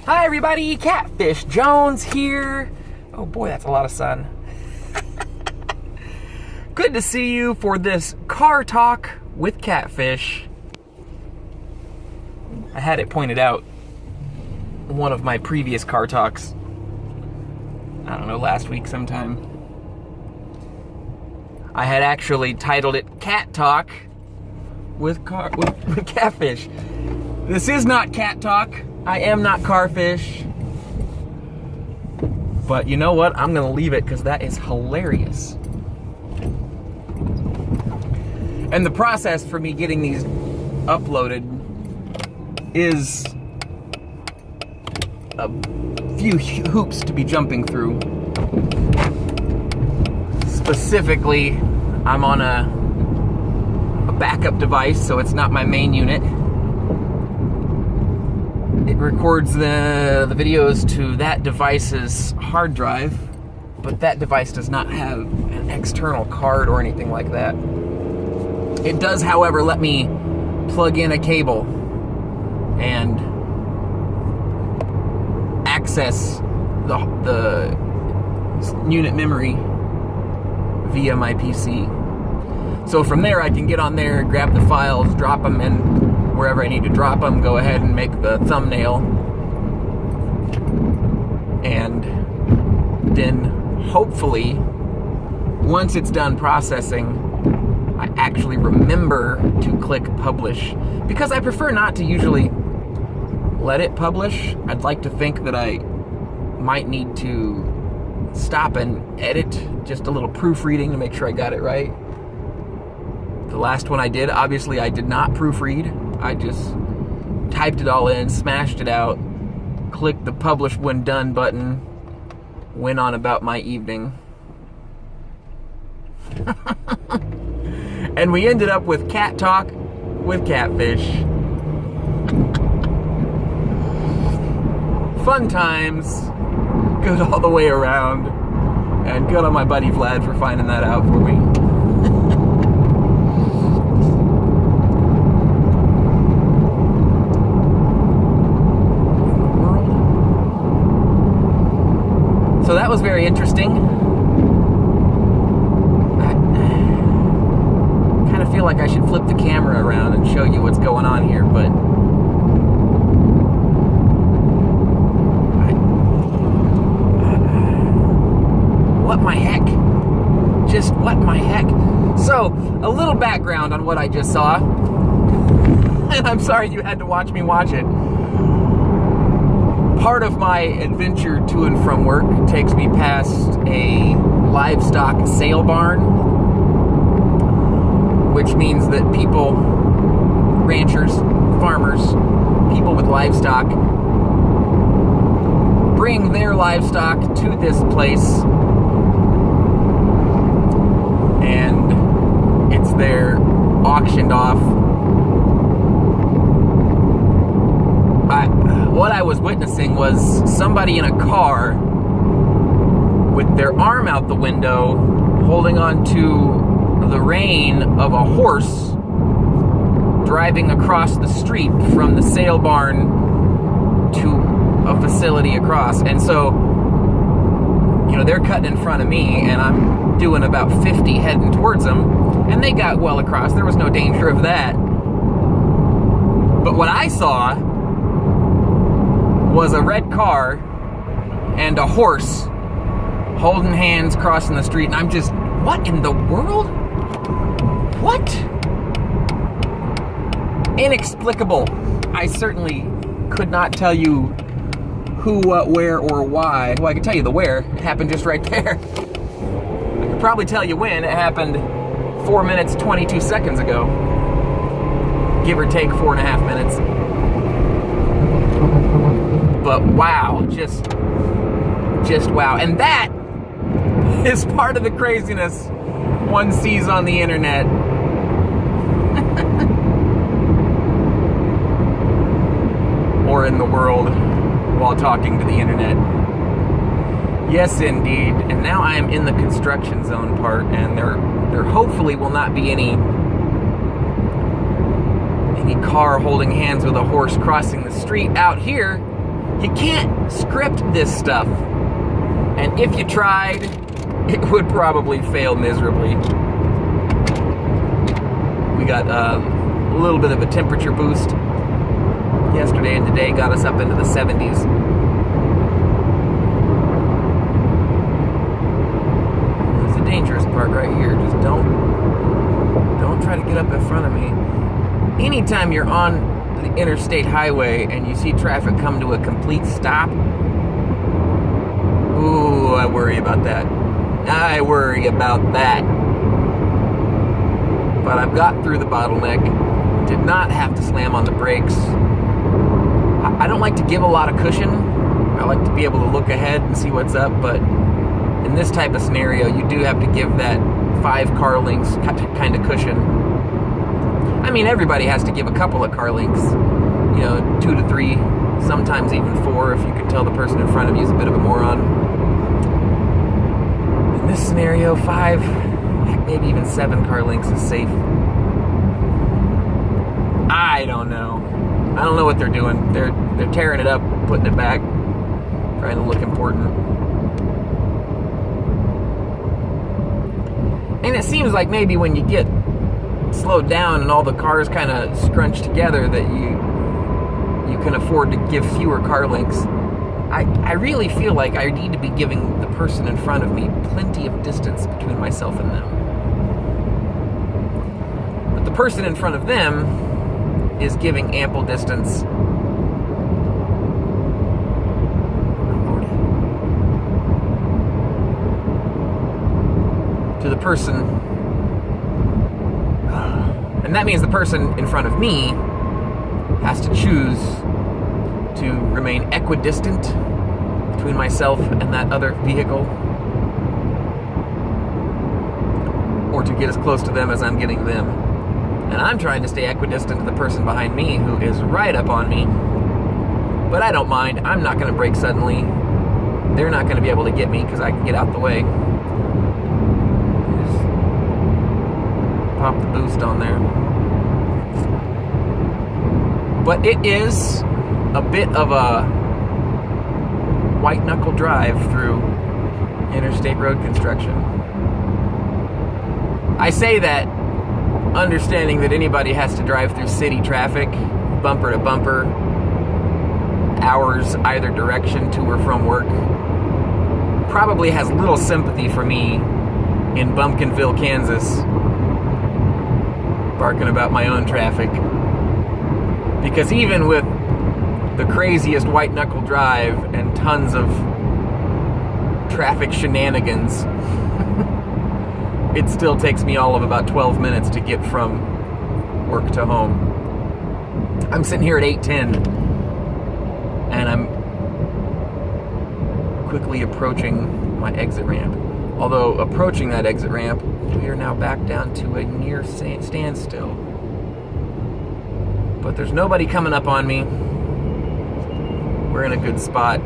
Hi everybody, Catfish Jones here. Oh boy, that's a lot of sun. Good to see you for this car talk with Catfish. I had it pointed out in one of my previous car talks. I don't know, last week sometime. I had actually titled it Cat Talk with Catfish. This is not Cat Talk. I am not Carfish. But you know what? I'm gonna leave it because that is hilarious. And the process for me getting these uploaded is a few hoops to be jumping through. Specifically, I'm on a backup device, so it's not my main unit. It records the videos to that device's hard drive, but that device does not have an external card or anything like that. It does, however, let me plug in a cable and access the unit memory via my PC. So from there, I can get on there, grab the files, drop them in wherever I need to drop them, go ahead and make the thumbnail, and then hopefully, once it's done processing, I actually remember to click publish, because I prefer not to usually let it publish. I'd like to think that I might need to stop and edit just a little proofreading to make sure I got it right. The last one I did, obviously I did not proofread. I just typed it all in, smashed it out, clicked the publish when done button, went on about my evening. And we ended up with Cat Talk with Catfish. Fun times, good all the way around, and good on my buddy Vlad for finding that out for me. So that was very interesting. I kind of feel like I should flip the camera around and show you what's going on here, but what my heck? Just what my heck? So, a little background on what I just saw. And I'm sorry you had to watch me watch it. Part of my adventure to and from work takes me past a livestock sale barn, which means that people, ranchers, farmers, people with livestock, bring their livestock to this place, and it's there auctioned off. What I was witnessing was somebody in a car with their arm out the window holding on to the rein of a horse driving across the street from the sale barn to a facility across. And so, you know, they're cutting in front of me and I'm doing about 50 heading towards them, and they got well across. There was no danger of that. But what I saw was a red car and a horse holding hands crossing the street, and I'm just, what in the world? What? Inexplicable. I certainly could not tell you who, what, where, or why. Well, I could tell you the where. It happened just right there. I could probably tell you when. It happened 4 minutes, 22 seconds ago. Give or take 4.5 minutes. But wow, just wow. And that is part of the craziness one sees on the internet. Or in the world while talking to the internet. Yes, indeed. And now I am in the construction zone part, and there hopefully will not be any car holding hands with a horse crossing the street out here You can't script this stuff. And if you tried, it would probably fail miserably. We got a little bit of a temperature boost yesterday and today, got us up into the 70s. There's the dangerous part right here. Just don't try to get up in front of me. Anytime you're on the interstate highway and you see traffic come to a complete stop, ooh, I worry about that. But I've got through the bottleneck, did not have to slam on the brakes. I don't like to give a lot of cushion. I like to be able to look ahead and see what's up, but in this type of scenario, you do have to give that 5 car lengths kind of cushion. I mean, everybody has to give a couple of car lengths, 2 to 3, sometimes even 4 if you can tell the person in front of you is a bit of a moron. In this scenario, 5, heck, maybe even 7 car lengths is safe. I don't know. I don't know what they're doing. They're tearing it up, putting it back, trying to look important. And it seems like maybe when you get slowed down and all the cars kind of scrunch together that you can afford to give fewer car lengths. I really feel like I need to be giving the person in front of me plenty of distance between myself and them. But the person in front of them is giving ample distance to the person, and that means the person in front of me has to choose to remain equidistant between myself and that other vehicle, or to get as close to them as I'm getting to them. And I'm trying to stay equidistant to the person behind me who is right up on me. But I don't mind. I'm not going to brake suddenly. They're not going to be able to get me because I can get out the way. Just pop the boost on there. But it is a bit of a white-knuckle drive through interstate road construction. I say that understanding that anybody has to drive through city traffic, bumper to bumper, hours either direction to or from work, probably has little sympathy for me in Bumpkinville, Kansas, barking about my own traffic. Because even with the craziest white-knuckle drive and tons of traffic shenanigans, it still takes me all of about 12 minutes to get from work to home. I'm sitting here at 8:10, and I'm quickly approaching my exit ramp. Although approaching that exit ramp, we are now back down to a near standstill. But there's nobody coming up on me. We're in a good spot.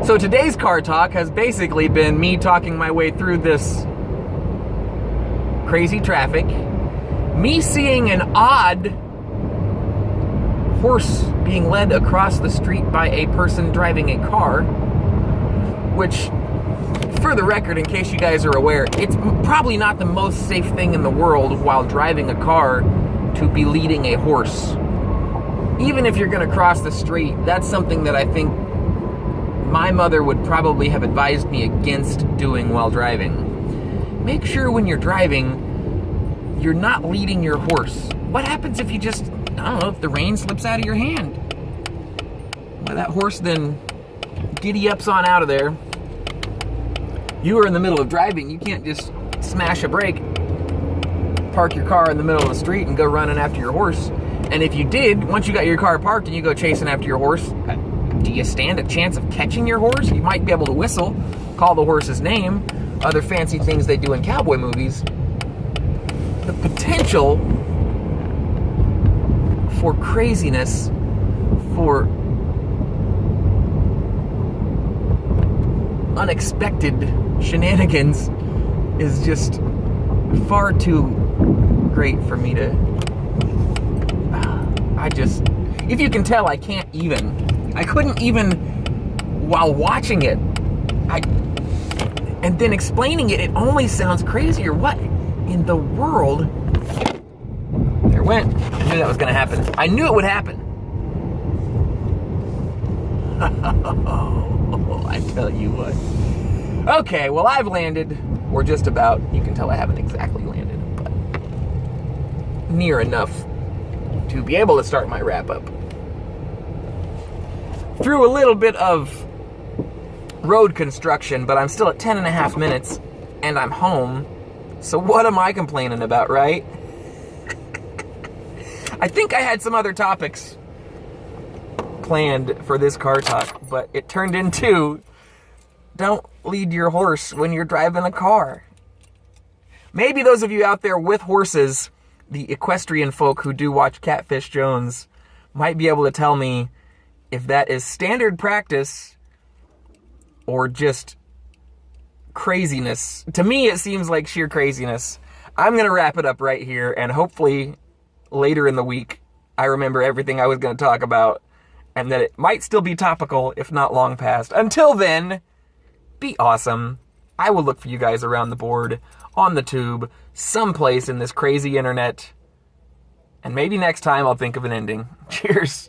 So today's car talk has basically been me talking my way through this crazy traffic, me seeing an odd horse being led across the street by a person driving a car, which, for the record, in case you guys are aware, it's probably not the most safe thing in the world while driving a car to be leading a horse. Even if you're going to cross the street, that's something that I think my mother would probably have advised me against doing while driving. Make sure when you're driving, you're not leading your horse. What happens if you just, I don't know, if the rein slips out of your hand? Well, that horse then giddy-ups on out of there. You are in the middle of driving. You can't just smash a brake, park your car in the middle of the street, and go running after your horse. And if you did, once you got your car parked and you go chasing after your horse, do you stand a chance of catching your horse? You might be able to whistle, call the horse's name, other fancy things they do in cowboy movies. The potential for craziness, for unexpected shenanigans is just far too great for me to... If you can tell, I couldn't even, while watching it, and then explaining it, it only sounds crazier. What in the world? There it went. I knew that was going to happen. I knew it would happen. I tell you what. Okay, well, I've landed, or just about. You can tell I haven't exactly landed, but near enough to be able to start my wrap-up. Through a little bit of road construction, but I'm still at 10 and a half minutes, and I'm home. So what am I complaining about, right? I think I had some other topics planned for this car talk, but it turned into, don't lead your horse when you're driving a car. Maybe those of you out there with horses, the equestrian folk who do watch Catfish Jones, might be able to tell me if that is standard practice or just craziness. To me, it seems like sheer craziness. I'm going to wrap it up right here, and hopefully later in the week, I remember everything I was going to talk about, and that it might still be topical, if not long past. Until then, be awesome. I will look for you guys around the board, on the tube, someplace in this crazy internet, and maybe next time I'll think of an ending. Cheers.